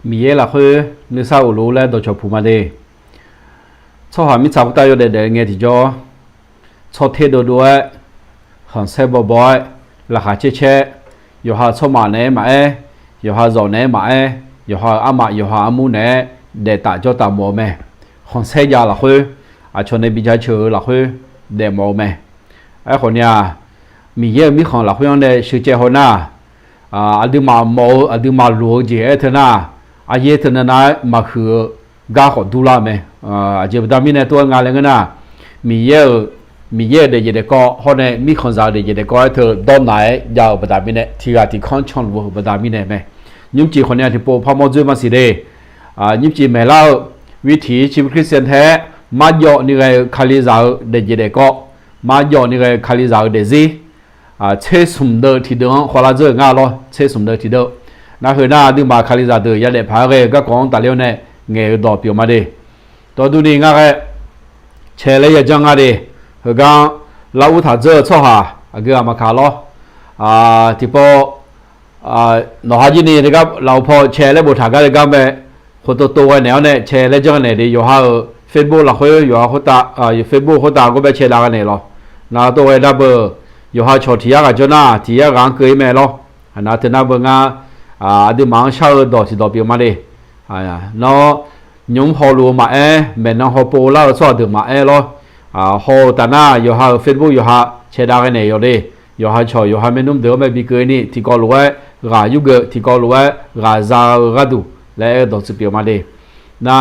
มีเยอะละคือนึกเศร้ารู้แล้วโดยเฉพาะมาเดชอบหามิจฉาผู้ตายอยู่เด็ดเงี้ยที่จอชอบเทดูด้วยหันเซบบ่อยราคาเช่อยู่หาชอบมาเนี่ยมาอยู่หาจอเนี่ยมาอยู่หาอามาอยู่หาอามูเนี่ยเด็ดตาจอตาหมอแม่หันเซยาละคือชนในบิจารเชื่อละคือเด็ดหมอแม่คนเนี้ยมีเยอะมีของละคือยังได้ชื่อเจ้าหัวหน้าอดีมาหมออดีมาหลวงเจ้าเท่านั้นเยอะเท่านั้นมาคือกาขอดูละไหมเจ้าดามิเนี่ยตัวงานอะไรกันนะมีเยอะเดี๋ยวก็เขาเนี่ยมีคนจะเดี๋ยวก็เธอตอนไหนยาวดามิเนี่ยที่การที่คอนชอนวัวดามิเนี่ยไหมยิ่งจีคนเนี่ยที่พอมาจุมาสิเดยิ่งจีไม่เล่าวิถีชีวิตคริสเตียนแท้มาโยนี่ไงคาลิซาเดี๋ยวก็มาโยนี่ไงคาลิซาเดี๋ยวสิเชื่อสมเด็จที่เดิมขอลาเจองานล้อเชื่อสมเด็จที่เดิมนั่นคือหน้าดึงมาคาลิซาเดียร์ยัดพาเกก็ของตาเลี้ยวเนี่ยเงี้ยดอกเปียวมาดิตัวดูนี่ง่ายเชื่อเลยยังง่ายดิคือการเราอุทาเจอชอบหาก็มาขาล้อที่พอหน่อฮาจินี่นะครับเราพอแชร์แล้วบุตรก็เลยก็ไปคนตัวแนวเนี่ยแชร์แล้วจังเนี่ยดิอยู่หาเฟซบุ๊กเราเคยอยู่หาคนตาอยู่เฟซบุ๊กคนตาก็ไปแชร์กันเนี่ยหรอน่าตัวไอ้ดับเบิลอยู่หาชดที่ยากจนน่ะที่ยากางเกยแม่หรอน่าจะน่าเบิ่งดีมังเช่าดอกที่ดอกเปียมาดิเนาะยงพอรู้มาแม่น้องพอปูเล่าสอนถึงมาหรอพอแต่หน้าอยู่หาเฟซบุ๊กอยู่หาแชร์กันเนี่ยอยู่ดิอยู่หาชอยอยู่หาเมนุ่มเดิมไม่มีเกยนี่ที่ก็รู้ว่ากายุเกที่ก็รู้ว่ากาซากาดูและดอกที่เปียมาดิน่ะ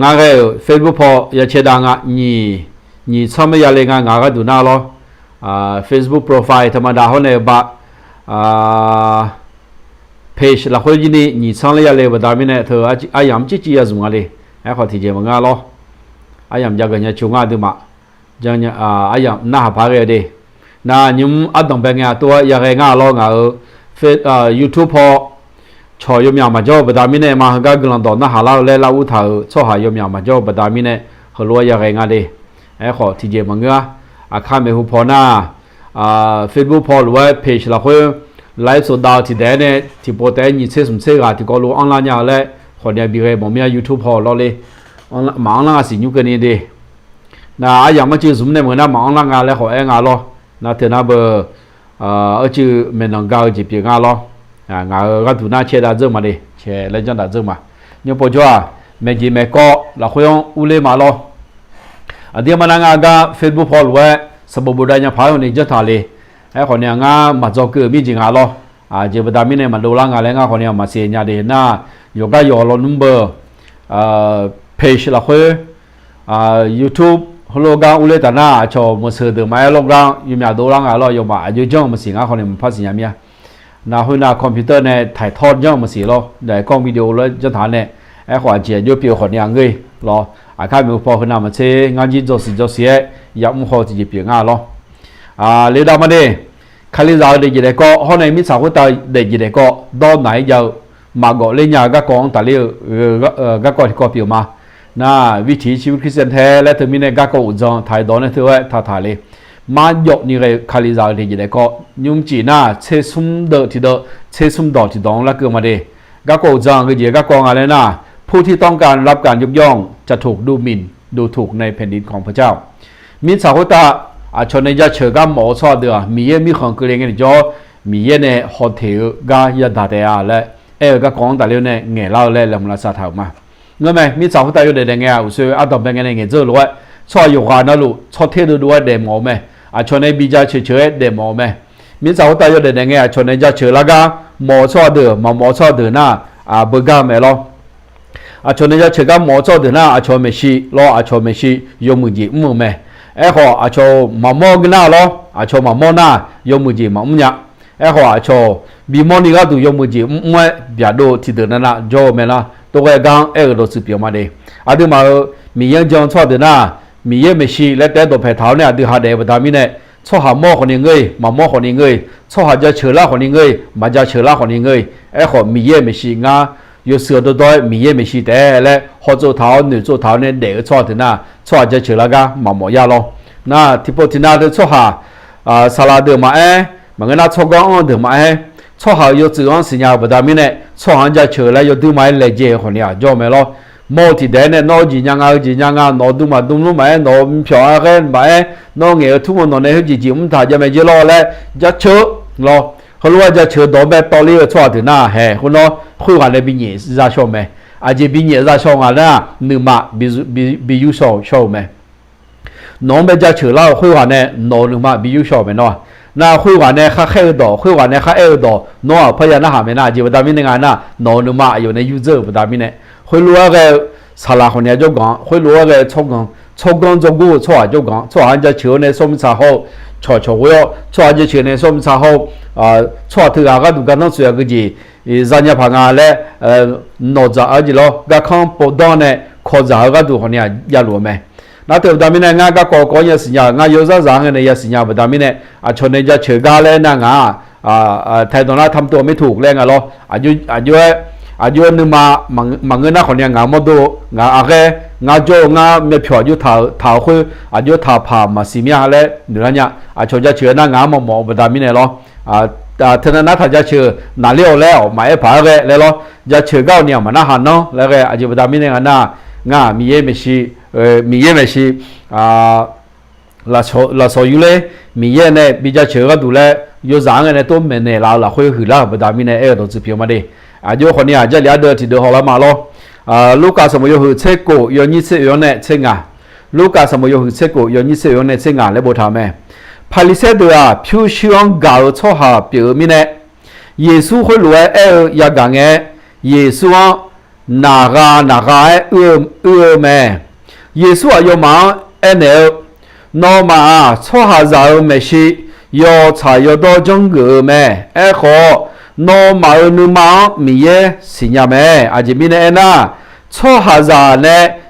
งาเกเฟซบุ๊กพออย่าแชร์ดังนี่ชอบไม่อยากเล่นงานก็ดูหน้าหรอFacebook profile ธรรมดาเขาเนี่ยบะpage ละคนยี่นี่ช่างเลยอะไรแบบนั้นเนี่ยเธออายามจีจีจะส่งอะไรขอที่จะมางานล้ออายามจะกันเนี่ยช่วงงานดูมาจังเนี่ยอายามน่าหาพาเลยดิน่ายิ่งอัดต้องเป็นงานตัวอย่างงานล้องานYouTube พอชอยยมยามมาจ่อแบบนั้นเนี่ยมาก็กำลังตอนน่าหาเราเลยเราอุทาชอบหายมยามมาจ่อแบบนั้นเนี่ยเขารู้อย่างงานดิขอที่จะมางานข้าไม่หูพอหน้าFacebook พอหรือว่าเพจเราคือไลฟ์สดดาวที่เดนเนี่ยที่โปรแต่ยี่เชื่อสมเชื่อที่ก็รู้ออนไลน์อย่างไรคนเนี่ยบีเรย์ผมมี YouTube พอเราเลยมาออนไลน์สิยุ่งกันนี่ดีนะอย่างมาชื่อสมเนี่ยเหมือนน่ะมาออนไลน์งานแล้วขอเองงานล้อนะเท่านั้นเบอร์ชื่อเมนองเกาจีบงานล้องานก็ถูกน่าเชื่อได้เจอมาดิเชื่อเล่นจังได้เจอมาเนี่ยพอจ้าเมจีเมก็เราคุยงอุเลมาล้อเดี๋ยวมันงานก็ Facebook พอหรือว่าสมบูรณ์ได้ยังพายในจังหวัดเลยคนเนี่ยงามาจอกมีจริงอะไรเจ้าประดามิเนี่ยมันดูแลงานแล้วงาคนเนี่ยมาเสียญาติหน้าอยู่ก็อยู่รอnumber page ละคือYouTube ฮัลโหลกางอุเลตาน่าชอบมาเสด็จมาลงกางอยู่มีดูแลงานเราอยู่มาอยู่จังมาสิ่งคนเนี่ยมันพัฒนาเนี่ยน่าหุ่นคอมพิวเตอร์เนี่ยถ่ายทอดจังมาสิ่งเราได้กล้องวิดีโอแล้วจังหวัดเนี่ยขวานเจียอยู่เปียวคนเนี่ยเงยรอข้ามีพอคนนั้นมาเชงานจีนจะเสียอยากมุ่งเข้าที่จะเปลี่ยนงานล้อเลี้ยดมาดิคาลิซาเด็กยี่เด็กก็เขาในมิสาวคนตาเด็กยี่เด็กก็ตอนไหนจะมาก่อเลี้ยงยาก็กองแต่เลี้ยก็ก่อที่ก่อเปลี่ยนมาน่าวิถีชีวิตคริสเตียนแท้และถึงมีในก็อุจจาระถ่ายดอนเนี่ยถือว่าถ่ายเลยมาหยกนี่เลยคาลิซาเด็กยี่เด็กก็ยุ่งจีน่าเชื่อสุ่มเดอที่เดอเชื่อสุ่มดอที่ดองแล้วเกิดมาดิก็อุจจาระก็ยี่ก็กองอะไรน่ะผู้ที่ต้องการรับการยกย่องจะถูกดูหมิ่นดูถูกในแผ่นดินของพระเจ้ามิสาวตาชนในยาเชื่อกันหมอชอเดือมีเยมีของเกลียงกันจ่อมีเยเนี่ยโฮเทลก็ยาดาเตียและก็ของแต่เรื่องเนี่ยเงี้ยเล่าเลยลำลาสาถามาเงี้ยไหมมิสาวตาอยู่ในเงี้ยอุศอัตตเป็นเงี้ยเจอหรือว่าชออยู่กันนั่นลูชอเทดูด้วยเดมอไหมชนในบิจาเฉยเดมอไหมมิสาวตาอยู่ในเงี้ยชนในยาเชื่อละกันหมอชอเดือมาหมอชอเดือหน้าเบกาเมลชนในยาเชื่อกันหมอชอเดือหน้าชอเมชีรอชอเมชียมุจิมือแม่ขอชอมาโมกน่าล้อชอมาโมน่ายมุจิมาเนี่ยขอชอบีมอนี่ก็ดูยมุจิไม่เบียดที่เดินนั่นจอเมล่ะตัวกันก็สิเปียมาเดดูมามียังจังชอเดือหน้ามียังไม่ชีและแต่ตัวแผ่เท้าเนี่ยดูหาเดบดามิเนี่ยชอหาโมคนนี้เงยมาโมคนนี้เงยชอหาจะเชื่อละคนนี้เงยมาจะเชื่อละคนนี้เงยขอมียังไม่ชีงา有时都在米也没洗的嘞，好做头女做头呢，哪个错的呢？错就去那个毛毛呀咯。那提不提那的错哈沙拉的嘛嘛个那错光的嘛ชอบหายจื้อสิญญาบดามิเนี่ยชอบหันจะเชื่อแล้วยดูไม่เลยเจ้าคนนี้จอมแล้วมอที่เด่นเนี่ยนอจีนยังนอดูมาดูรู้ไหมนอผิวอะไรไหมนอเงี้ยทุกคนนอเนี่ยจีมันถ่ายจะไม่จีรอแล้วจะเชื่อรอเขารู้ว่าจะเชื่อตัวแบบตอรี่ชอบถึงหน้าเฮ้คนน้อคุยกันเลยบินยี่จะชอบไหมอาจจะบินยี่จะชอบอะไรนะหนึ่งมาบิยูชอบไหมน้องไปจะเชื่อแล้วคุยกันเนี่ยน้องหนึ่งมาบิยูชอบไหมเนาะ那会玩呢，还多，会玩呢，还多，喏，朋友那下面那就不大明那个那，喏你妈有那有走不大明呢，会录那个查拉后呢就讲，会录那个草纲做古错就讲，错人家球呢说明查好，错我要错人家球呢说明查好，错头啊个都跟那说个gì，人家朋友嘞，哪吒而且咯，个看报道呢，考察个都好呢也录没。那对不对？明年俺个高也是呀，俺有啥让人呢也是呀，不对？明年去年家去家嘞那太多那他们都没ถูกเลย咯，就你嘛忙个那可能俺么多，俺就俺没票就他会就他怕嘛是咩嘞？你看呀，从家去那俺么不对？明年咯，他那他家去哪里了？买一排个来咯，家去高年嘛那哈喏，那个就不对？明年俺那俺米也没是。米也没是那所以嘞，米也呢比较吃个多嘞，有啥个呢都没呢，那会去了，不大米呢，都指标嘛的，就可能这两个提到好了嘛咯，卢卡什么有去吃过，有你吃样呢吃啊，卢卡什么有去吃过，有你吃样呢吃啊，来不他们，帕里塞多啊，표시원搞错下表面呢，耶稣会来也讲个，耶稣哪个咩？耶稣啊，有忙，NL， 那么错下绕没事，要查要多种个咩？好，那么你忙米耶是呀咩？这边呢那错下绕呢，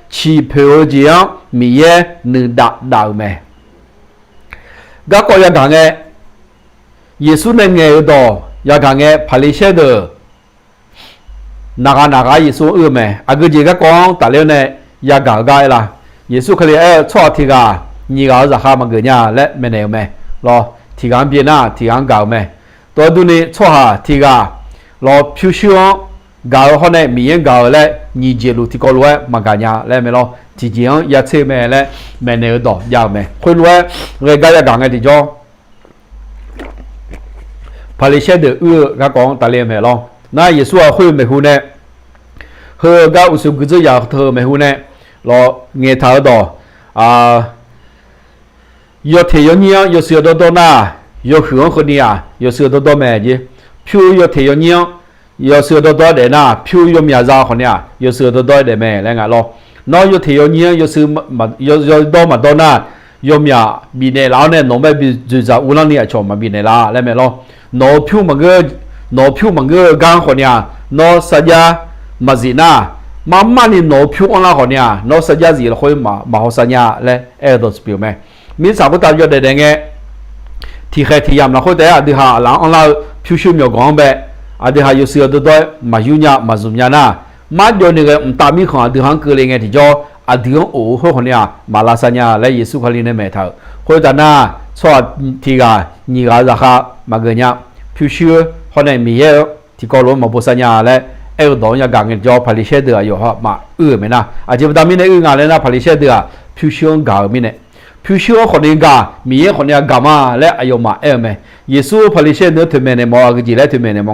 起票奖米耶你达咩？个个要讲个，耶稣呢眼多要讲个，帕里些的，哪个耶稣咩？个这个讲大了呢，也搞啦。耶稣可能错提个，你搞是哈么个呀？来没那没，咯提纲变呐，提纲搞没？多度呢错哈提个，咯표시원搞后呢，米人搞嘞，你接路提高路嘛个呀？来没咯？提前也测没嘞，没那多也没，会路人家也讲个地方，帕里些的个讲大连没咯？那耶稣啊会没户呢？和个无数个子也头没户呢？咯，nghe thở đó, yo thấy yo nhiều, yo sửa đó na, yo hướngคนนี้yo sửa đóแม่จีผิว yo thấy yo nhiều, yo sửa đóเดน่ะผิว yo มีอาคนนี้yo sửa đóเดแม่แล้วไง咯น้อ yo thấy yo nhiều, yo สมา yo đóมาđóนะ yo มีบีเนล่าเนี่ยน้องแบบจุดจะอุลังเนี่ยชมมาบีเนล่าแล้วแม่咯น้อผิวมันก็กางคนนี้น้อสัญญามาจีน่า妈妈你脑皮往哪好呢？脑实际是会嘛好生呀嘞，都是表咩？明差不多要得个，提验啦，或者底下人往那皮修苗讲呗，底下有时候都嘛有呀嘛做呀呐，嘛叫那个大米看底下个嘞个地叫地方哦好可能马拉山呀来耶稣可能的眉头，或者呐错提个你个然后嘛个呀皮修可能没有提高了嘛不生呀嘞。当然讲个叫帕里些的有哈嘛没呐，就不当面的俺嘞那帕里些的，표시원搞面的，표시원可能搞，米可能搞嘛嘞，有嘛没？耶稣帕里些的对面的毛个字嘞对面的毛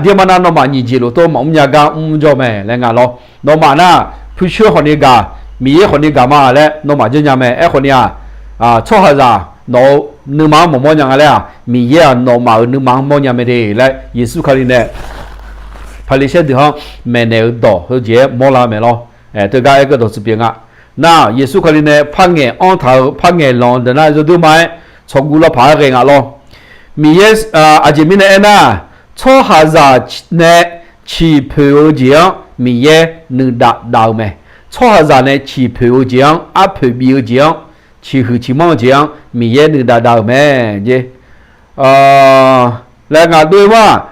dia mana no ma ni jilo to ma umnya ga jo me le nga lo no ma na 표시可能搞，米可能搞嘛嘞，no ma就nya me，可能错下咋？no 你妈么样个嘞？米也no ma你妈么样没得嘞？耶稣可能呢？帕里些地方没那多，或者莫拉没咯，这个一个都是变啊。那耶稣可能呢，拍眼安头，拍眼浪的那就都买，从古了拍个啊咯。米耶这边呢那，错下子呢，起票奖米耶能达到没？错下子呢，起票奖票奖，起毛奖米耶能达到没？这来个对嘛？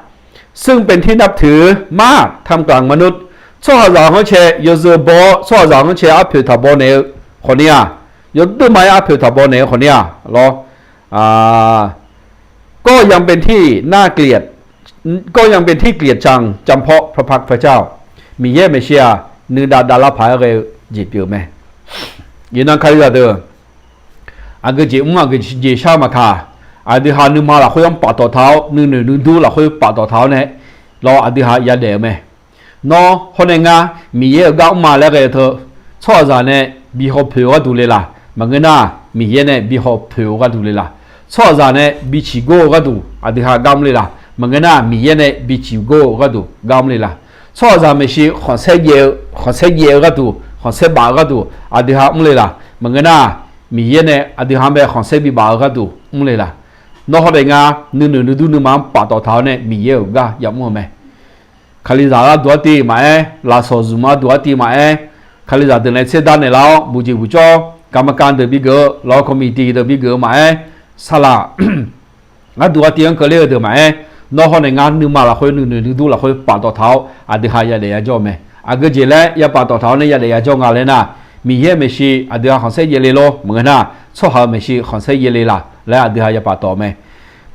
ซึ่งเป็นที่นับถือมากทำกลางมนุษย์ช่อหลองเชยยศบอช่อหลองเชยอัพผิวทับบอเนคนนี้ยศตัวไม้อัพผิวทับบอเนคนนี้หรอก็ยังเป็นที่น่าเกลียด ก็ยังเป็นที่เกลียดชังจำเพาะพระพักพระเจ้ามีเย่ไม่เชียนึกดาลาพายอะไรจีบอยู่ไหมยินดีใครจะเดินอาเกจิอาเกจิชามาค่ะอาดิฮานึมาละเขายังปัดต่อเท้านึดูละเขาปัดต่อเท้าเนี่ยรออาดิฮายาเดไหมน้อคนเองอ่ะมีเย่ก้าวมาแล้วก็เธอชอบจะเนี่ยบีฮอผิวก็ดูเลยล่ะมันก็น่ามีเย่เนี่ยบีฮอผิวก็ดูเลยล่ะชอบจะเนี่ยบีชิโก้ก็ดูอาดิฮากำเลยล่ะมันก็น่ามีเย่เนี่ยบีชิโก้ก็ดูกำเลยล่ะชอบจะไม่ใช่ขอนเสียก็ดูขอนเสียบาก็ดูอาดิฮาเลยล่ะมันก็น่ามีเย่เนี่ยอาดิฮาแบบขอนเสียบีบาก็ดูเลยล่ะน้อคนเองอ่ะนึดูมาปัดต่อเท้าเนี่ยมีเย่ก็ยับมัวไหมคาลิซาละตัวตีมาลาโซซูมาตัวตีมาคาลิซาเดินในเส้นด้านในเราบุจิบุจอกรรมการเดินบิเกอร์เราคอมมิตี้เดินบิเกอร์มาสลางั้นตัวตีอังเกลียเดินมาน้องคนในงานนึกมาละคนนึดูละคนปัดต่อเท้าอาดิฮายาเลยจ่อไหมอาเกจิเลยยาปัดต่อเท้าเนี่ยยาเลยจ่องอะไรนะมีเย่ไม่ชีอาดิฮาของเสียเยเลโลเหมือนนะชอบหาไม่ชีของเสียเยเลละและอาดิฮายาปัดต่อไหม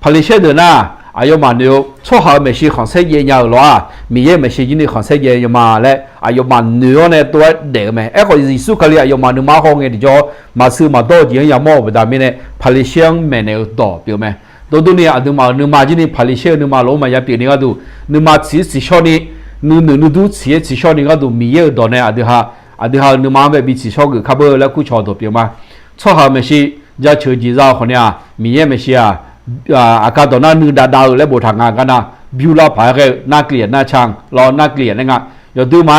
พลิเชเดินนะอายุมันเดียวชอบหาไม่ชีของเสียเยอะหรอมีเย่ไม่ชียินดีของเสียเยอะมาและอายุมันเนื้อเนี่ยตัวเด็กไหมคนยิสุขลีอายุมันนึกมาห้องเงี้ยดิจ่อมาซื้อมาโตจีนยามอแบบนี้เนี่ยพลิเชียงแม่เนี่ยต่อเปล่าไหมตัวนี้อาจจะมานึกมาจีนี่พลิเชียนึกมาลงมาอย่าเปลี่ยนนี่ก็ดูนึกมาสีชอนี่นึดูสีชอนี่ก็ดูมีเยอะต่อเนี่ยอาจจะนึกมาแบบมีสีชอคือขับเแล้วกู้ชอตัวเปล่าไหมชอบหาไม่ชีจะเชื่อจีจ้าคนเนี่ยมีเยอะไม่ชีอากาศตอนนั้นนึกดาวและบททางงานกันนะบิวลาพายก็น่าเกลียดน่าชังรอน่าเกลียดนะงั้นอย่าดูไหม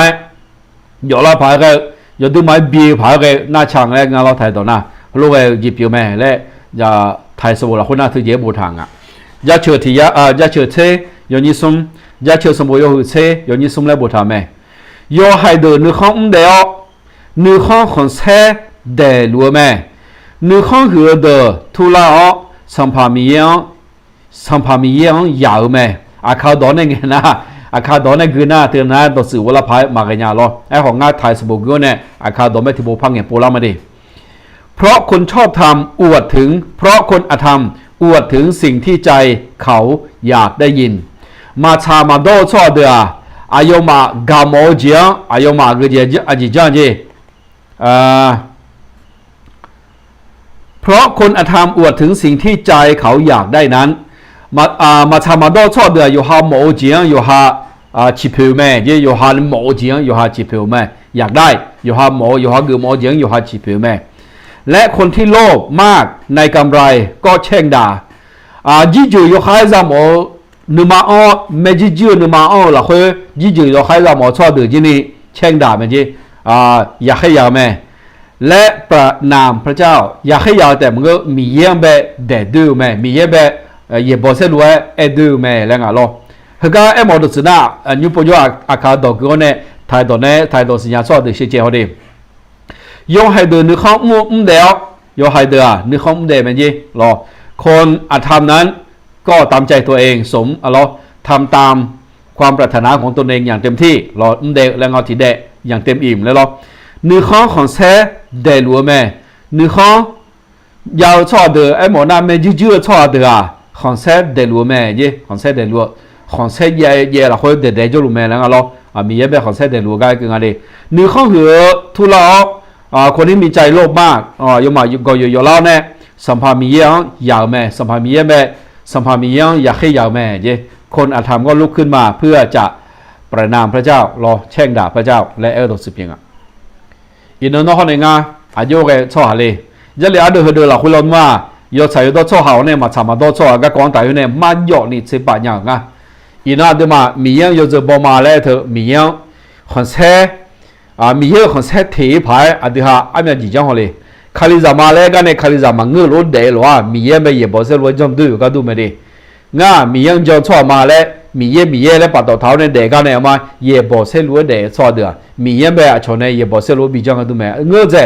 อย่าลาพายก็อย่าดูไหมบีพายก็น่าชังแล้วงั้นเราถ่ายตอนน่ะรู้ว่าหยิบอยู่ไหมและอย่าถ่ายสมุดละคนน่าถือเยอะบททางอ่ะอย่าเชื่อที่อย่าเชื่อเทอย่านิสมอย่าเชื่อสมุดอย่าหือเทอย่านิสมและบททางไหมอย่าให้เดินนึกข้องเดียวนึกข้องคนเทเดลัวไหมนึกข้องหือเดทุลาอ๋อสัมภามียาวไหมอาคาดอนเนี่ยนะอาคาดอนเนี่ยคือหน้าเตือนนะตัวสื่อว่าละพายมากันยาล้อไอ้ของงาไทยสบุกเนี่ยอาคาดอนไม่ที่โบพังอย่างโปล่ามาดิเพราะคนชอบทำอวดถึงเพราะคนอธรรมอวดถึงสิ่งที่ใจเขาอยากได้ยินมาชามาโดชอเดืออายมากาโมเจียอายมาเกจีอจิจันเจเพราะคนอธรรมอวดถึงสิ่งที่ใจเขาอยากได้นั้นมาทำมาdoชอบเดืออยู่หาหมอเจียงอยู่หาชิพิวแม่อยู่หาหมอเจียงอยู่หาชิพิวแม่อยากได้อยู่หาหมออยู่หาเกือหมอเจียงอยู่หาชิพิวแม่และคนที่โลภมากในกำไรก็แช่งด่าจิจูอยู่หาจามอนึมาอ้อแม่จิจูนึมาอ้อละคือจิจูอยู่หาจามอชอบเดือจีนี่แช่งด่าแม่จีอยากให้ยาวแม่และประนามพระเจ้าอยากให้ยาวแต่มันก็มีเยี่ยมแบบเด็ดดูแม่มีเยี่ยมแบบเย่บอสรู้ว่าดูแม่แล้วไงล่ะเฮก็ไอ้หมอดูสินะยูปอยอาคาดอกก็เนี่ยไทยตัวสัญญาสอดเสียเจ้าดิยอให้เดินนึกข้องเดียวยอให้เดินนึกข้องเดียวมันยี่ล่ะคนอาธรรมนั้นก็ตามใจตัวเองสมล่ะทำตามความปรารถนาของตนเองอย่างเต็มที่ล่ะเดียวแล้วเอาที่เดอย่างเต็มอิ่มแล้วล่ะนึกข้องของแท้เดลัวแม่นึกข้องยาวชอเดือไอ้หมอน้าแม่ยืดชอเดือของเซตเดลัวแม่ยี่ของเซตเดลัวของเซตเย่ละคนเดจลูแม่แล้วก็ล่ะมีเยอะแบบของเซตเดลัวก็คืออะไรนึกข้องหือทุลาคนที่มีใจโลภมากยมาก็อยู่แล้วเนี่ยสัมภามีเยี่ยงยาวแม่สัมภามีเยี่ยงแม่สัมภามีเยี่ยงอยากให้ยาวแม่ยี่คนอาธรรมก็ลุกขึ้นมาเพื่อจะประนามพระเจ้ารอแช่งด่าพระเจ้าและตัวสิบยังอินโนนอในงาอายุแกชอบอะไรยันเลยอาดูเหละคุณลอนว่ายอดใส่ตัวชอบเขาเนี่ยมาทำมาตัวชอบก็กองแต่เนี่ยมันยอดนี่สิบปัญญาอินน่าดูมามีอย่างยอดจะบอกมาแล้วเถอะมีอย่างคนเช่มีอย่างคนเช่ถือพายดูฮะอันนี้จีจังเลยคาลิซามาแล้วกันเนี่ยคาลิซามาเงือรถเดลว่ามีอย่างไม่เยอะบอกเสียว่าจำดูก็ดูไม่ดีมีอย่างจะชอบมาแล้วมีอย่างแล้วปัดต่อเท้าเนี่ยเด็กกันเนี่ยมาเยอะบอกเสียว่าเด็กชอบเดือมีอย่างแบบชนเนี่ยเยอะบอกเสียว่าบีจังก็ดูไม่เงือจะ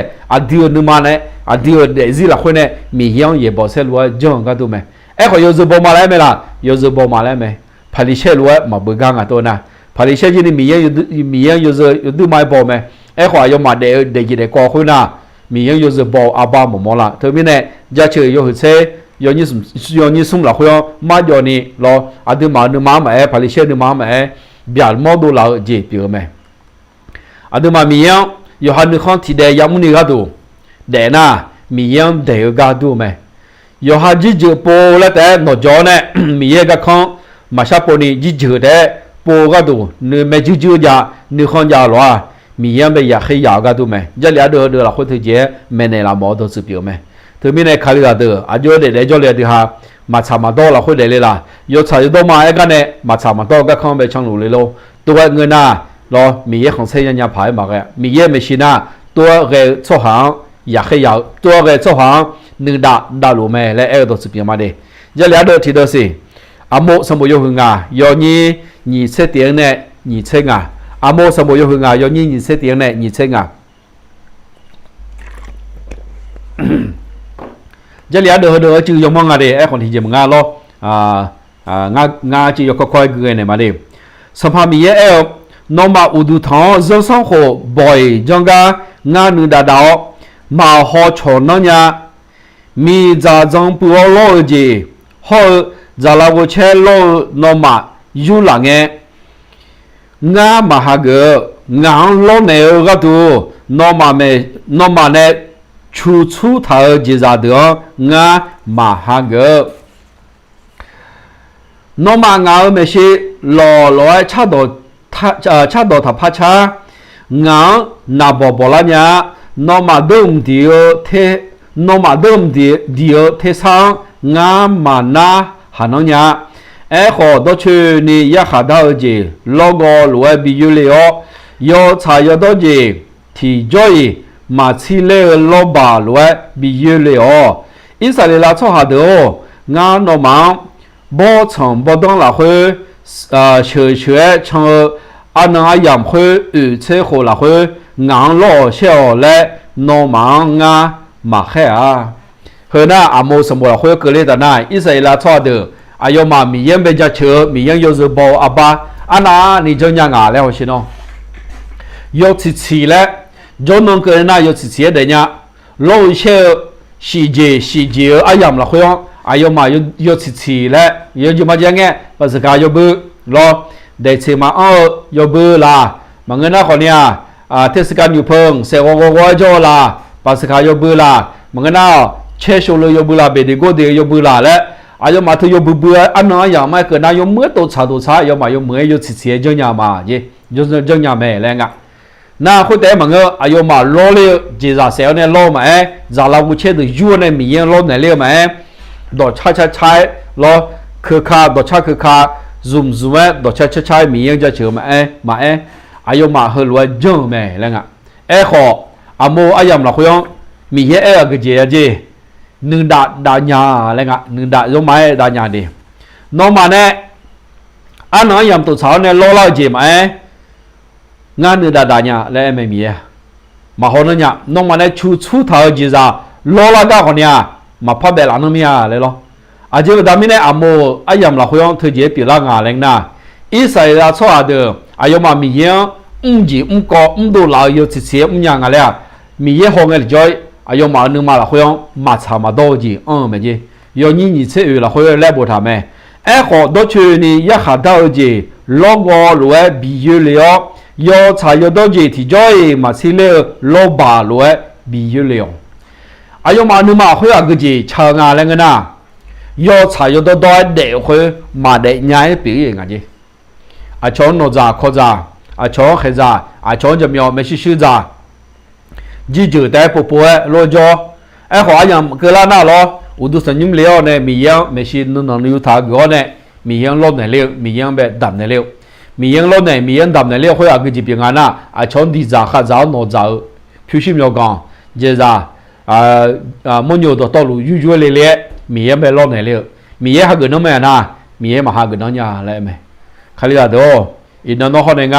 ดูนึกมาเนี่ยดูเด็กสิละคนเนี่ยมีอย่างเยอะบอกเสียว่าจังก็ดูไม่เขา有时บอกมาแล้วไหมล่ะ有时บอกมาแล้วไหมพาริเช่รู้ว่ามาเบิกงานตัวน่ะพาริเช่ที่นี่มีอย่าง有时ดูไม่บอกไหมเขา有มาเด็กก่อคนน่ะมีอย่าง有时บอกอาบ้าหมดละเธอไม่เนี่ยจะเชื่อ有时要你送了会要马叫你咯，啊对马买，把你写的马买，别毛都老这比如没，啊对马米样，要喊你看提的要么你个多，对呐，米样得个多没，要喊你就播了的那叫呢，米样个看，马上播你就的播个多，你没就家，你看家了。米样被压黑压个都没，这俩都了或者节没那啦毛都是表没，对面那考虑了的，啊就来就来的哈，马差嘛多了或者来啦，有差就多嘛一个呢，马差嘛多个看被长路来咯，多个人呐，咯米也红色人家排嘛个，米也没事呐，多个出行压黑压，多个出行能打路没来，个都是表嘛的，这俩都提到是，啊么什么用啊，要你吃点呢，你吃啊。阿莫什么有很啊？要你识点呢？你称啊？这里ada就用忙啊的，哎，คนที่จะมึงอ่ะ咯งาจะยกค่อยๆกันเนี่ยมาดิสภาพมีเอลน้องมาอุดุทองเจ้าสังโฆบ่อยจังกางาหนึ่งดาวมาหอชนนั่นเนี่ยมีจ่าจังปัวโลจีหอจ่าลาวเชลโลน้องมาอยู่หลังเงี้ยงามาหาเกงาโลเนอก็ดูน้องมาเนี่ยชูเธอจีจ่าเดืองามาหาเกน้องมางาไม่ใช่หล่อร้อยชาดทับพัชงาหน้าบ่ละเนี่ยน้องมาเดิมเดียวเทสังงามานาหันเนี่ยขอตัวชื่อนี่ยาขาดเอาจีโลโก้รวยบิยูเลโยชายตัวจีที่จอยมาชิเลโลบารวยบิยูเลอิสราเอลชอบหาเดียวงาโนมังบ่曾บ่当了会学成阿能阿养会预测好了会硬老小来诺忙啊马海啊和那阿莫什么了会格里的那以色列错的阿要嘛米样被家车米样有时包阿爸阿那你就讲啊来我先喏有吃嘞就能跟那有吃的呢老一些细节阿养了会用อายุมาอยู่สี่แล้วอยู่มาอย่างเงี้ยภาษากาอยู่บื้อรอเด็กเชมาอยู่บื้อละบางเงินนะคนเนี้ยเทศกาลอยู่เพิ่งเสกวอจ่อละภาษากาอยู่บื้อละบางเงินนะเชชูเลยอยู่บื้อละเบดิโกเดียอยู่บื้อละแล้วอายุมาถึงอยู่บื้ออันนั้นอย่างไม่เกิดนะอยู่เมื่อตัวชาอยู่มาอยู่เมื่ออยู่สี่เจ้าหน้ามาเย่อยู่เจ้าหน้าแม่แรงอ่ะน่าคนแต่บางเงินอายุมาล้อเลยจีจ่าเซลเนี่ยล้อมาจ่าเราบุเชตอยู่ในมีเงี้ยล้อเนี่ยเลี้ยมาดอกใช้รอคือคาดอกคือคาซุ่มดอกใช้มียังจะเชื่อมาอายุมาเฮลัวเยอะแม่แล้วไงขออาโมอายามละคุยงมีเยอะก็เจหนึ่งดาญาแล้วไงหนึ่งดายงไม้ดาญาดีน้องมาเนี่ยอันนั้นยามตัวเช้าเนี่ยล้อเล่าเจมงานหนึ่งดาญาแล้วไม่มีมาคนนั้นเนี่ยน้องมาเนี่ยชูเท้าจีจ่าล้อเล่าก็คนเนี่ยมาพับแบบนั้นมีอะไรหรออาจจะดามิเนี่ยอาโมอายามละคุยงเธอเจ็บปีละงาเล็งนะอิสราเอลชอบเดิมอายุมามีเยอะจีกอดูลาวอยู่เสียยังอะไรมีเยอะห้องเอลจอยอายุมาหนึ่งมาละคุยงมาชามาโดจีไม่จีย้อนนี่เชื่อละคุยงเล่บทำไมขอดูชื่อนี่ยาขาดเอาจีโลโก้รวยบิยูเลียยอชายดูจีที่จอยมาสิเลโลบารวยบิยูเลียอายุมาหนึ่งมาคุยกันจีชาวงานแล้วนะยอชายตัวเด็กคุยมาเด็กย้ายปีอย่างจีอาชอนโนจ่าขจ่าอาชอนเขจ่าอาชอนจะมีไม่ชื่อจ่าจีจืดแต่ปุ๊บโลจอขออย่างเกล้าหน้าล้ออุดุสัญญ์เลี้ยวเนี่ยมียังไม่ชื่อนุ่นนอยู่ทางก่อนเนี่ยมียังลบเนี่ยเลี้ยวมียังแบบดำเนี่ยเลี้ยวมียังลบเนี่ยมียังดำเนี่ยเลี้ยวคุยกันจีเป็นงานน่ะอาชอนดีจ่าข้าจ่าโนจ่าผิวชิมยกันเจจ่ามุ่งอยู่ต่อลุยุ่ยเละมีเยอะไปรอบไหนเลยมีเยอะหาเงินน้องแม่นะมีเยอะมาหาเงินน้องยาอะไรไหมใครเรียกตัวอีน้องคนหนึ่ง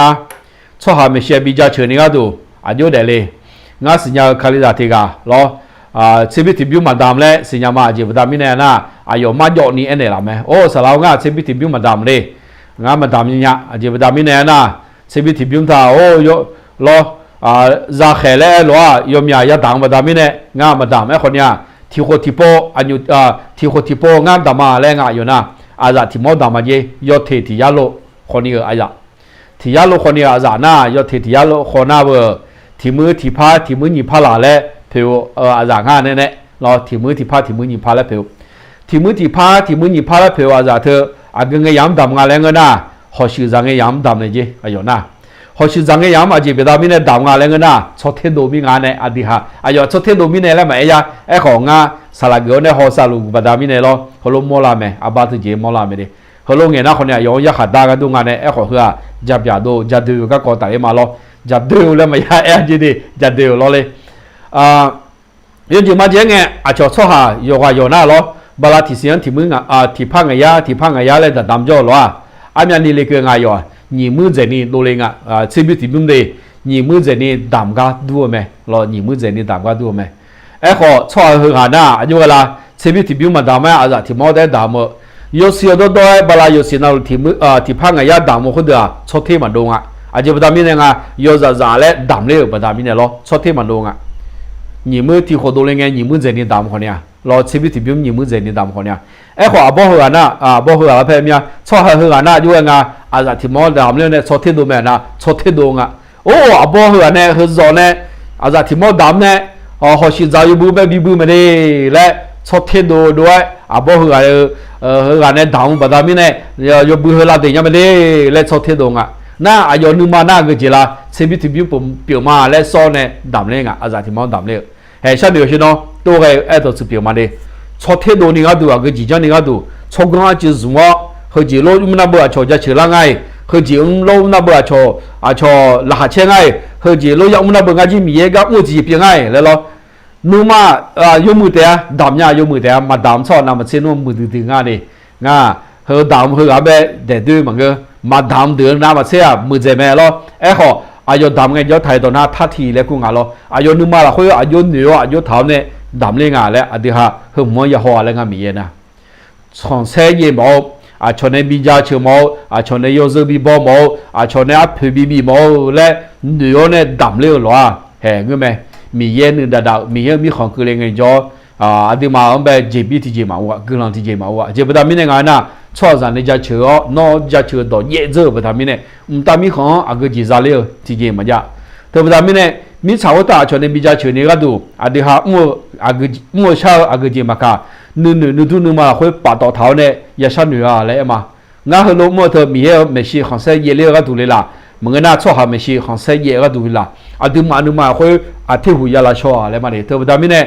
ชอบหาไม่เชื่อบิจาเชิญนี่ก็ดูอายุเด็กเลยงั้นสัญญาใครเรียกที่กาล้อชีวิตที่บิวมาดามเลยสัญญามาจีบดามิเนี่ยนะอายุมาหยอดนี่เอ็นเดล่ะไหมโอ้สลาวงั้นชีวิตที่บิวมาดามเลยงั้นมาดามนี่เนี่ยจีบดามิเนี่ยนะชีวิตที่บิวท่าโอ้ยล้อจะแข่แล้วหรือว่ายอมยาดังมาดามนี่เนี่ยงามาดามไอ้คนเนี้ยท ที่โคที่โปอันอยู่ที่โคที่โปงานดามาแรงอยู่นะอาจที่มอดามาเยยอดเทที่ยาโลคนนี้อาจที่ยาโลคนนี้อาจน่ายอดเทที่ยาโลคนน่าเบอที่มือที่พาที่มือหนีพาลาและเพียวอาจงานแน่ๆรอที่มือที่พาที่มือหนีพาและเพียวที่มือที่พาที่มือหนีพาและเพียวอาจเธออาจเงยยามดำงานแรงนะหอชิจังเงยยามดำเลยเจอายุนะหอชิจังเงยยามอาจจะเป็นดามินดำงานแรงนะชดเทโดมิงานเนี่ยอดีฮะอายุชดเทโดมินแล้วไหมไอ้ของงาสลักเกอเนี่ยหอสาลูกดามินแล้วเขาลงมอลาไหมอาบาตุเจมอลาไหมดิเขาลงเงินนะคนเนี่ยย้อนยักษ์ดากันดูงานเนี่ยไอ้ของเขาจับยาดูจับดูก็ก่อแต่มาล้อจับดูแล้วไม่ไอ้จีดีจับดูล้อเลยยังจะมาเจอไงอาจจะชอบหาโยกโยน่าล้อบาลาที่เสียงที่มึงที่พังไงยาเลยแต่ดำจ่อล้ออามีอันนี้เลยคือไงอยู่นี่มือเจนี่ดูเลยไงเชื่อบิดที่มึงเลยนี่มือเจนี่ดำก็ดูไหมล้อนี่มือเจนี่ดำก็ดูไหมไอ้ข้อชอบหาหน้าอยู่เวลาเชื่อบิดที่มึงมาดำไหมอาจจะที่มอได้ดำ有时候都บาลา有时那ที่พังไงดำคนเดียวชอบที่มันดูอ่ะอาจจะ不ดำนี่ไง有咋嘞ดำเลย不ดำนี่ล้อชอบที่มันดูอ่ะ你们ที่เขาดูเลยไง你们这里ดำคนเนี่ยรอชีวิตที่พี่们这里ดำคนเนี่ยไอ้ข้อบ่หัวน่ะบ่หัวเพิ่มเนี่ยชอบหัวน่ะอยู่ไงอาจจะที่มอดำเลยเนี่ยชอบที่ดูแม่น่ะชอบที่ดูอ่ะโอ้บ่หัวเนี่ยคือจ้เนี่ยอาจจะที่มอดำเนี่ยเขาสิจะอยู่แบบบีไม่ได้และชอบที่ดูด้วยบ่หัวเนี่ยดำบ่ดำเนี่ยอยู่บ่หัวละเดียวไม่ได้และชอบที่ดูอ่ะน่าอายุนึงมาน่าก็จีละชีวิตที่พี่ผมเปลี่ยนมาและซ้อนเนี่ยดำเลยอ่ะอาจจะที่มอดำเลยเฮ้ยฉันเดี๋ยวฉันเนาะตัวไอ้ตัวสุดเปลี่ยนมาเลยชอบเทโดนี่ก็ดูอ่ะก็จีจังนี่ก็ดูชอบกันจีสมว่าเขาจีโลมันน่าเบื่อชอบจะเชื่อละไงเขาจีโลมันน่าเบื่อชอบละหัดเชื่อไงเขาจีโลยังมันน่าเบื่อจีมีเองก็อุจีเปลี่ยนไงแล้วเรานู่นมาโยมือเตะดำเนี่ยโยมือเตะมาดำชอบนำมาเส้นนู่นมือถือง่ายเลยง่าเขาดำเขาอาเบะเด็ดด้วยมันก็มาดำเดือนน้ำมาเสียมือเจแม่แล้วไอ้ข้ออายุดำไงย้อนไทยตอนนั้นท่าทีแล้วกูงานเราอายุนึงมาละคุยอายุเหนืออายุเท่าเนี่ยดำเลยงานแล้วอดีฮะเฮมอยาหัวแล้วงานมีนะของเสียยี่หมอชนในบิจาเชื่อหมอชนในโยซึบิบหมอชนในอัพบีหมอและเหนือเนี่ยดำเลยหรอเห็นไหมมีเย็นนึงดาวมีของคือเลยไงจ้ออดีมาอันแบบจีที่จีมาวะกำลังที่จีมาวะเจ็บดามิเนี่ยงานน่ะชอบสันนิจเชื่อนอจะเชื่อต่อเยอะเจอบดามิเนี่ยตามีของอากูจีซาเลียที่จีมาจ้ะแต่บดามิเนี่ยมีชาวตาชนในบิจาเชื่อเนี่ยก็ดูอดีฮะมัวชาวอากูจีมาค่ะนึมาคุยปาต่อเท้าเนี่ยยาชาเหนืออะไรมางั้นเฮโลมัวเธอมีเฮไม่ใช่ของเสียเยอะก็ดูเลยล่ะมึงน่าชอบหาไม่ใช่ของเสียเยอะก็ดูเลยล่ะอดีมาคุยอาทิตย์หุยาลาชออะไรมาเนี่ยแต่บดามิเนี่ย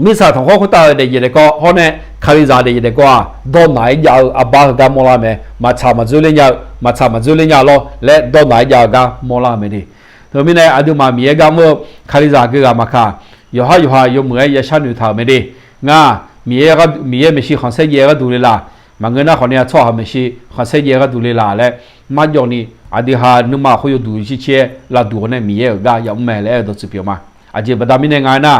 มิสาทองเขาตาเดียร์ก็เขาเนี่ยคาริซาเดียร์ก็โดนไหนยาวอับบาร์กามอลาเมมาชามาจุเลียร์ล้อและโดนไหนยาวกามอลาเมดิเธอมีเนี่ยอดีมามีกามคาริซาเกามาค่ะอยู่เหมือนยาชาหนูทำไม่ดีง่ามีไม่ใช่ของเสียเยอะก็ดูเลยล่ะมันเงินน่ะคนเนี่ยชอบไม่ใช่ของเสียเยอะก็ดูเลยล่ะและมาจอนี่อดีฮานึกมาเขาอยู่ดูชิเช่ละดูเนี่ยมีเยอะก็ยังไม่แล้วตัวสุดเปียวมาอาจจะประดามิเนี่ยงานน่ะ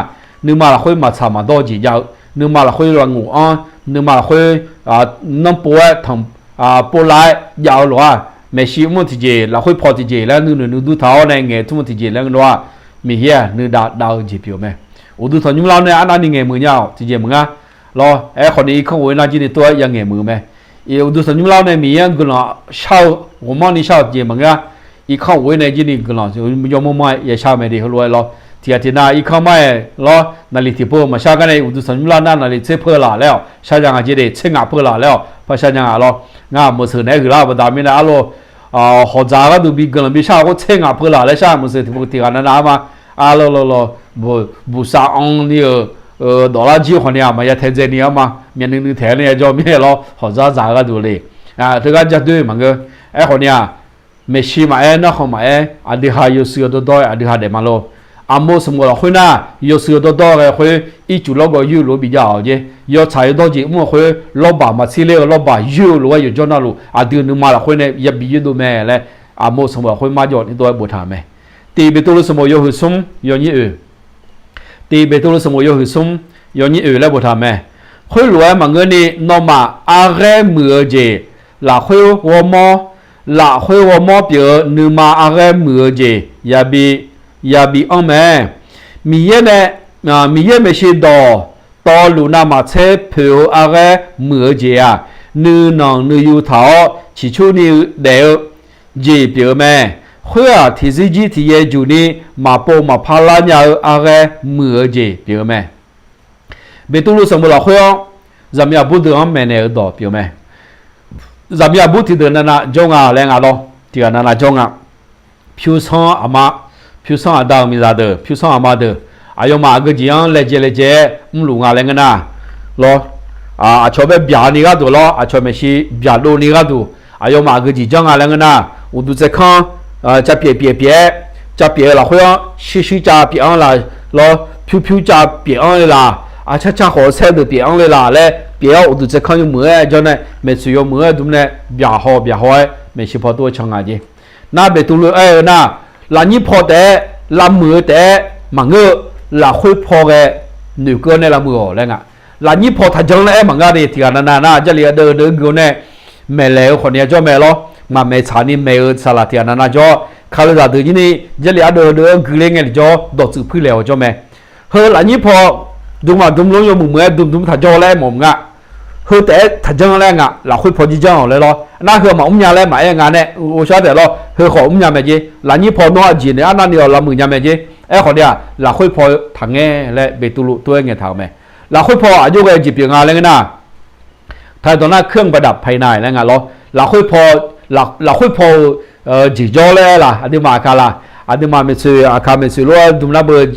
นึกมาละคุยมาชามาโดจียาวนึกมาละคุยรังงูอ่ะนึกมาละคุยน้ำปัวทำปัวไหลยาวหรอไม่ใช่มันที่เจละคุยพอที่เจแล้วนึกดูเท้าในเงี้ยทุกมันที่เจแล้วก็ว่ามีเหี้ยนึกดาวจีเปียวไหมอุดุถนยุมเราเนี่ยอันนั้นนี่เงี้ยมือยาวที่เจมึงอ่ะรอไอ้คนนี้เขาเวลาจีนี่ตัวยังเงี้ยมือไหมอุดุถนยุมเราเนี่ยมีอย่างกุหลาบเช่าผมมองนี่เช่าเจมึงอ่ะอีเขาเวลาจีนี่กุหลาบยอมไม่อย่าเช่าไม่ดีเขารวยรอที่น่าอีกข้าวไม่ล้อนาฬิที่พูดมาชากันในอุตุสัญญาณนาฬิเชื่อเพื่อหล่าแล้วชาจังอาจีเดเชื่องาเพื่อหล่าแล้วเพราะชาจังอาล้องามือสื่อในคือเราประดามินะอาโลหัวใจก็ดูบีกันบีชาก็เชื่องาเพื่อหล่าแล้วชามือสื่อที่พูดที่กันนั้นมาอาโลบุษาองนี่ดอลลาร์จีคนนี้มาอย่าเทนเจนี่มาเมียนึงแถวนี้จะมีล้อหัวใจก็ดูเลยถึงกันจะด้วยมันก็ไอ้คนนี้ไม่ใช่มานักของมาอดีหายอยู่สื่อตัวอดีหายเดมาโลอาโมสมมติคุยน่ะยศตัวต่อเลยคุยอีจุลก็ยูรู้บิจาเอาเจยศชายตัวจีมั่วคุยลบบามาซีเล่ลบบายูรู้ว่าอยู่จนน่ะรู้อาเดือนนึงมาละคุยเนี่ยยับบิยูดูแม่เลยอาโมสมมติคุยมาจอดนี่ตัวบุตรแม่ตีเบตุลสมมติยหุสมยอนี่ตีเบตุลสมมติยหุสมยอนี่แล้วบุตรแม่คุยรวยมันเงินนี่นอมาอาเรมือเจละคุยวอมอละคุยวอมอเปียนึมาอาเรมือเจยาบีอันแม่มีเยเนี่ยไม่ใช่ดอ ต่อลูนามาเชเผืออะไรเหมือเจียนือนองนือยูเท้าชิชูนิเดียวจีเปียวแม่เพื่อที่ซีจีที่เยจูนี่มาโปมาพาลานยาอะไรเหมือจีเปียวแม่เบตุลุสมุลาเพื่อจำยาบุตรอันแม่เนี่ยดอกเปียวแม่จำยาบุตรที่เดินนั่นจงอาแรงอะไรที่นั่นจงอาผิวซ้อนอามาผิวซ้อนอาดาวมีซาเดอผิวซ้อนอามาเดออายุมาก็จีอันเลเจลุงอาแรงนะรอชอบแบบยานี่ก็ดูล้อชอบไม่ใช่ยาโลนี่ก็ดูอายุมาก็จีจังอาแรงนะอุดุเซคังจะเปียจะเปียละเพื่อชิจะเปียละล้อผิวจะเปียเลยละชักหัวเส้นเปียเลยละและเปียอุดุเซคังอยู่มือจนเนี่ยไม่ช่วยมือดูเนี่ยยาหอยไม่ใช่พอตัวช่างอะไรน่าเบตุลุน่าลานี่พอแต่ลามือแต่มังเงลาคุยพอแกหนูก็เนี่ยลามืออะไรเงี้ยลานี่พอถ้าจังเลยมังกรดีที่กันน่าจะเรียกเดินกูเนี่ยไม่เลวคนนี้จะไม่ล้อมาไม่ชานี่ไม่สลัดที่นั่นจ่อข้าราชการที่นี่จะเรียกเดินกูเลี้ยงเงี้ยจ่อดอกสืบพื้นแล้วจ่อไม่เฮ้ยหลังนี้พอดูมาดูลงยมือเมื่อดูถ้าจ่อแล้วหม่อมงะเฮ้ยแต่ถ้าจังแล้วงะเราคุยพอจีจังเลยล้อน่าคือมายาแล้วมาเองงานเนี่ยโอ้ชาแต่ล้อเฮ้ยขอยาไม่จีหลังนี้พอน้อยจีเนี่ยนั่นนี่เรามือยาไม่จีคนเดียเราคุยพอทางเงี้ยและเบตุลุตัวเงี้ยทางไม่เราคุยพออายุเงี้ยจีบยังงานเลยนะถ้าตอนนั้นเครื่องประดับภายในแล้วงานเราคุยพอเราคุยพอจีจ่อเลยล่ะอันนี้มาค่ะล่ะอันนี้มาไม่ซื้ออาคาไม่ซื้อล้วนดูนะเบอร์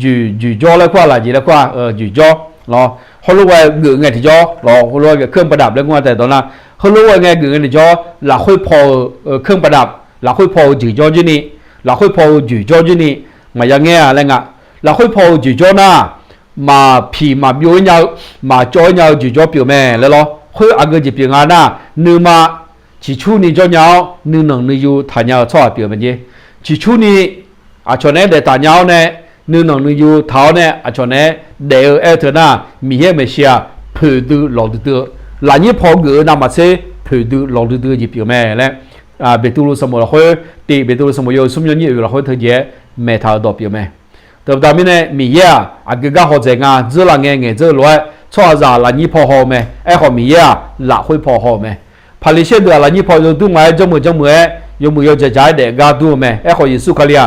จีจ่อเลยกว่าล่ะจีเลยกว่าจีจ่อรอเขารู้ว่าเงื่อนไงที่จ่อรอเขารู้ว่าเครื่องประดับแล้วว่าแต่ตอนนั้นเขารู้ว่าไงเงื่อนไงที่จ่อเราคุยพอเครื่องประดับเราคุยพอจีจ่อจีนี่เราคุยพอจีจ่อจีนี่มาอย่างเงี้ยอะไรเงี้ยเราคุยพอจีจ่อน่ะมาผีมาบิวเงามาจ่อเงาจีจ่อเปียวแม่แล้วหรอคุยอาเกจีเปียงาน่ะนึกมาchỉ chú ni cho nhau nương nương nương yêu thà nhau cho biểu mình gì chỉ chú ni cho nên để thà nhau này nương nương nương yêu tháo này cho nên để ở thế nào mình mới xia phơi du lò du là như phò ngữ nằm mà sẽ phơi du lò du gì biểu mẹ này bị tu lu sớm rồi hơi thì bị tu lu sớm rồi sớm nhiều nhiều rồi hơi thời gian mẹ tháo đọc biểu mẹ từ đó mình này mình cái họ dạy ngà rất là nghe rất là cho ra là như phò họ mẹ họ mình là hơi phò họ mẹพาลิเชเดือละนี่พอดูมาจมูกยมือจะใจเด็กกาดูแม่ขอยิสุขลีย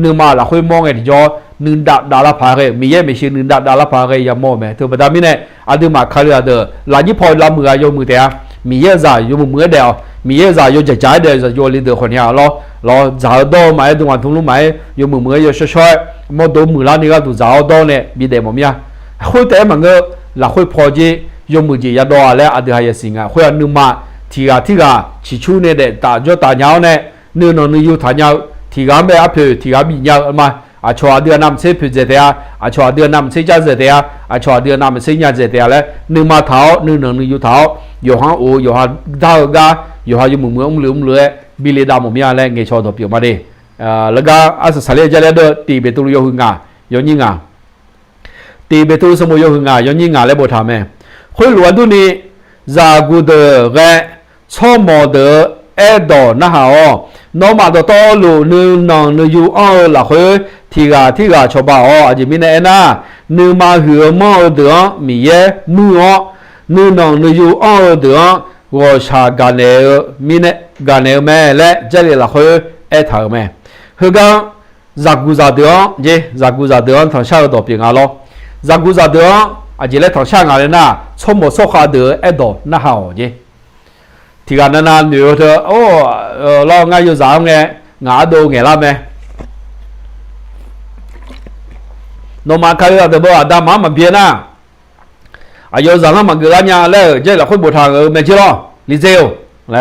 นึกมาละคุยมองไอ้ที่จอนึกดาละพาเกมีไม่ใช่นึกดาละพาเกยามองแม่ถือประดามิเนี่ยอันนี้มาคาลียเดือละนี่พอละมือยมือเดียมีจ่ายมือเดียวมีจ่ายจะใจเดียวจะยลีเดือคนนี้เราจ่ายดอมาดูวันทุ่งลุ่มมายมือช่วยมอดูมือละนี่ก็ดูจ่ายดอเนี่ยมีเดียมั้ยคุยแต่มันก็ละคุยพอจียมือจียาดอแล้วอันนี้ให้สิ่งอ่ะคุยนึกมาที่กาชิชูเนี่ยเด็ดตาจอตาเงาเนี่ยเนื้อนอยู่ทาเงาที่กาไม่อัพที่กามีเงามาชัวเดือนน้ำเสียผิดเสียชัวเดือนน้ำเสียจ้าเสียชัวเดือนน้ำเสียเงาเสียแล้วนึกมาเท้านึกอยู่เท้าอยู่ห้างอูอยู่ห้างดาวกาอยู่ห้างอยู่มือเหลือบิเลดามมีอะไรเงี้ยชอบตัวเปียวมาดิแล้วก็อาศัยสายเจริญเดอตีเบตุลโยหึงายอยิงาตีเบตุลสมุยโยหึงายอยิงาแล้วบททำเองคุยหลวนตัวนี้จากูเดอแกชอบมอเดอดอนะฮะน้องมาตัวโตลูนึงนองนึอยู่ละคุยที่กาชอบบ่อาจจะมีเนน่านึมาหัวมอเดอมีมือนึนองนึอยู่เดอว่าชากันเนมีเนกันเนแม่และเจริญละคุยถามแม่เฮกันจากูซาเดอจากูซาเดอทางชาติตัวเปียงอะไรจากูซาเดออาจจะเล่นทางชาติอะไรนะชอบมอสกาเดอดอนะฮะที่กันนานๆอยู่เธอโอ้เราง่ายอยู่สามไงงาดูไงล่ะแม่น้องมาใครก็จะบอกดามาเพียนะอายุสามมันเกิดอะไรแล้วเจ้าเราคุยบททางไม่ใช่หรอลิเซลอะไร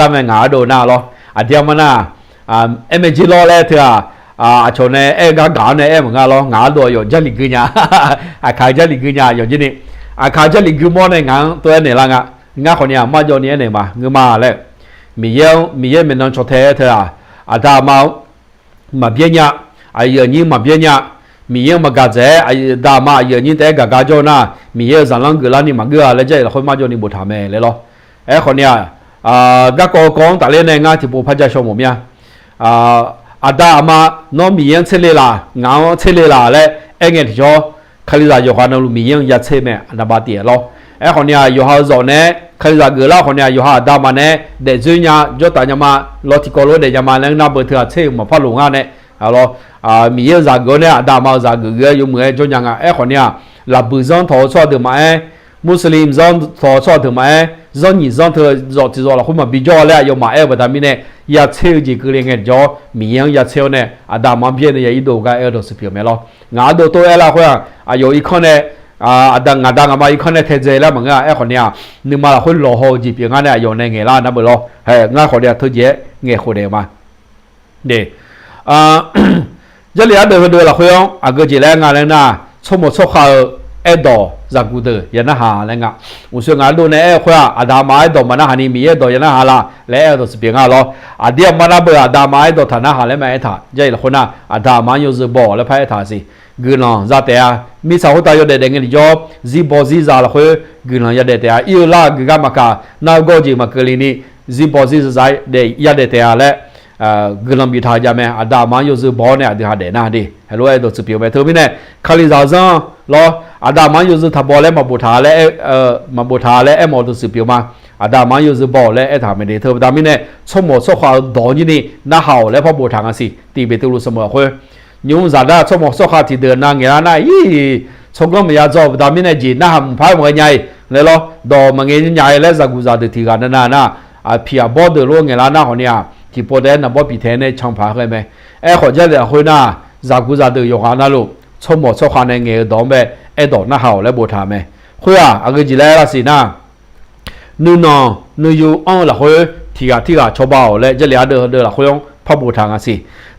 ล่ะแม่งาดูหน้าหรออาเดียมันน่ะไม่ใช่หรอแล้วเธอชนเนี่ยกาเนี่ยเหมือนกันหรองาดูอยู่จะลิกเนี่ยขายจะลิกเนี่ยอยู่ที่นี่ขายจะลิกมอเนี่ยงาตัวเนี่ยละงะงาคนนี้มาจอนี้เนี่ยมาเงือมาเลยมีเยอะมันนอนชดเทเธอดามาเบียเนี่ยไอ้ยันยิ่งมาเบียเนี่ยมีเยอะมากระเจไอ้ดามายันยิ่งแต่กะจอน่ะมีเยอะสันหลังเกล้านี่มาเกลือแล้วเจ้าคนมาจอนี่บุทำเองเลยหรอคนนี้ก็กองแต่เล่นในงานที่บุพจะชมผมเนี่ยดามาน้องมีเยอะเฉลี่ยละงาเฉลี่ยละเลยเงี้ยที่จอ ခလီစာယောဟာနလူမီယံရချေမဲနဘာတီလောခေါနေယောဟာဇောနဲခလီစာဂလာခေါနေယောဟာဒါမနဲဒေဇညာဂျောတာညမလော်တီကိုလိုဒေညမလန်နာဘထချေမဖလုံငါနဲalors mi ye za go ne ada ma za go ge yu mwe jo nyanga kho ne la bu zon tho cho de ma muslim zon tho cho de ma zon ni zon tho zo ti zo la khu ma bi jo le yo ma ba da mi ne ya che ji ge le nge jo mi yang ya che ne ada ma pye ne ye i do ga do se pyo me lo nga do to la kho yo i kho ne ada nga da nga ma i kho ne the je la ma nga kho ne ni ma la khu lo ho ji pye nga ne yo ne nge la na bo lo he nga kho de thu je nge kho de ma de这里啊，对对了，会用啊个起来俺人呐，出没出好爱到让古的，也那哈那个，我说俺都那爱会啊，大马爱到嘛那哈你米爱到也那哈啦，来爱到是别个咯，啊dia嘛那不啊大马爱到他那哈来买他，这里会呐啊大马有是包来拍他是，个呢在的啊，米少大有的那个你叫是包是咋了会，个呢也的啊，有啦个干嘛卡，那个就嘛个里呢，是包是在的也的啊嘞。格朗比他家咩？阿达曼又是包呢？阿的那的，还罗爱都是表白。特别呢，卡里早上咯，阿达曼又是他包嘞，嘛不他嘞，嘛不他嘞，嘛都是表嘛。阿达曼又是包嘞，他们的特别他们呢，从某说话多年呢，那好嘞，跑不长个是，地别都路什么会？牛啥的，从某说话提的那个那咦，从个没要做，他们呢，只那还怕么伢来咯，到么个伢来啥古啥的提个那啊，皮啊包的路伢那好呢。ที่พอได้นะบ่ปีแทนในช่องผาเคยไหมขอจะเลยคุยน่ะจากกูจะเดือดอยู่นะลูกชมหมดชอบความในเงี้ยดอมแบบดอกหน้าเห่าและบูชาไหมคุยก็จีแล้วละสินะนู่นนู่อยู่ละคุยที่ชอบเอาและจะเลี้ยเดือดละคุยพระบูชาสิ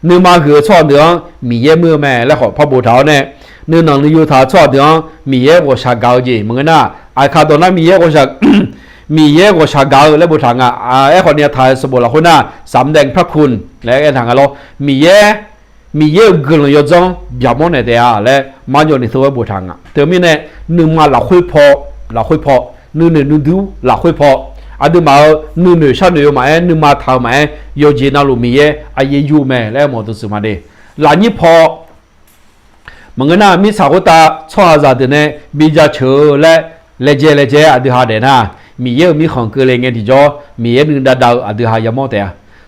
นู่มาคือชอบเดือดมีเย่มือแม่และขอพระบูชาเนี่ยนู่อยู่ท่าชอบเดือดมีเย่กูชาเกาจีมึงน่ะไอ้ข้าตัวนั้นมีเย่กูชามีเยอะกว่าชาเกาและบุตรางคนนี้ทายสมบูรณ์คนน่ะสำแดงพระคุณและทางเรามีเยอะเกินยศจงแบบมันเนี่ยแต่และมันอยู่ในตัวบุตรางแต่ไม่เนี่ยนึ่งมาหลักคุยพอนึ่งดูหลักคุยพออันนี้มานึ่งชั้นอยู่มานึ่งมาทำมาโยจีน่ารู้มีเยอะไอ้ยูแม่และหมดตัวสมาดีหลังนี้พอมันก็น่ะมีสาวตาชอบอะไรเนี่ยมีจะเชื่อและเลเจอันนี้หาเด่นมีเยอะมีของเกลือเงี้ยที่จ่อมีเยอะนึงดาวอันเดียหายามอแต่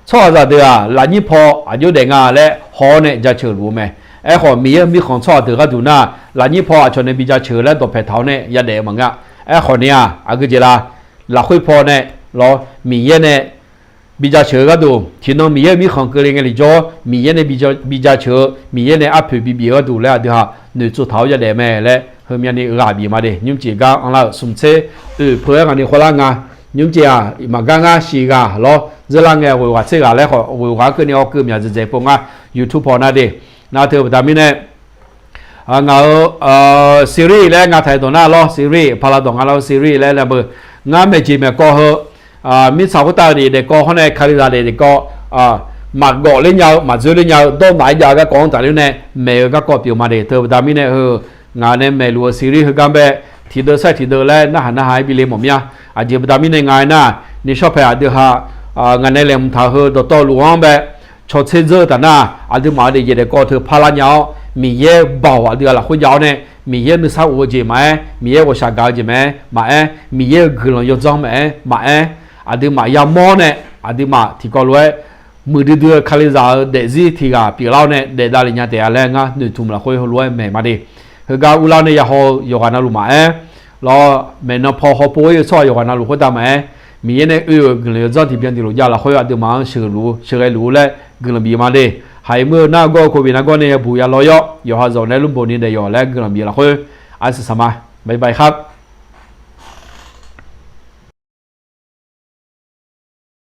ชอบอะไรเดียหลังนี้พออายุเด็กและหอเนี่ยจะเชื่อรู้ไหมขอมีเยอะมีของชอบเดียก็ดูหน้าหลังนี้พอชนในบิจะเชื่อและตัวแผดเท้าเนี่ยยัดเดมังขอเนี่ยก็จะละหลักคุยพอเนี่ยรอมีเยอะเนี่ยบิจะเชื่อก็ดูที่น้องมีเยอะมีของเกลือเงี้ยที่จ่อมีเยอะเนี่ยบิจะเชื่อมีเยอะเนี่ยอัพบีก็ดูแล้วเดียหนึ่งจุดเท้ายัดเดแม่และเฮ้ยมันนี่ราบีมาดิยุ่งจีก้าอันละสมเชเพื่อนกันนี่คนละงายุ่งจีมาก้างสีก้าล้อเจริญเงี้ยว่าเชื่อแล้วเขาว่าคือเนี่ยคือมีอะไรจะพงยูทูบพอน่าดิน่าเธอแต่ไม่เนี่ยงาซีรีส์แล้วงาไทยตัวน่าล้อซีรีส์พาราดงเราซีรีส์แล้วเบอร์งาเมจิเมก็เหมีสาวตาดีเด็กก็เขาเนี่ยคาริซาเด็กก็มาเกาะเล่นยาวมาซื้อเล่นยาวต้นไหนยาวก็กองแต่เรื่องเนี่ยเมย์ก็เกาะเปียวมาดิเธอแต่ไม่เนี่ยงานเนี่ยไม่รู้ซีรีส์คือการแบบที่เดินใส่ที่เดินแล้วน่าหันหน้าหายไปเลยหมดเนี่ยอาจจะประดามีในงานน่ะนี่ชอบไปอาจจะหางานในเรื่องท่าเหอตัวหลวงแบบชดเชยเจอแต่น่ะอาจจะมาเดี๋ยวเด็กก็เธอพลาดยาวมีเย่เบาอาจจะละคนยาวเนี่ยมีเย่นึกสาวจีไหมมีเย่ว่าชาเกาจีไหมมามีเย่กลุ่มยศจงไหมมาอาจจะมายามอเนี่ยอาจจะมาที่ก็รู้มือเดือดคาลิซาเดซี่ที่กับปีเราเนี่ยเดดาลิญาแต่อะไรงั้นหนึ่งทุ่มละคนเขารู้แม่มาดิคือการอุลาเนี่ยเขาอยู่กันนั่นรู้ไหมแล้วแม่นพอเขาป่วยชอบอยู่กันนั่นรู้เขาทำไหมมีเนี่ยเกลือจอที่เพียงที่รู้ยาละเขาอยากจะมาเชื่อรู้และเกลือบีมาดิหายเมื่อหน้าก็โควิดหน้าก็เนี่ยบุยาลอยอยู่หาจอในลุ่มบนนี้ได้อยู่และเกลือบีละเขาอาศัยสมาบายครับ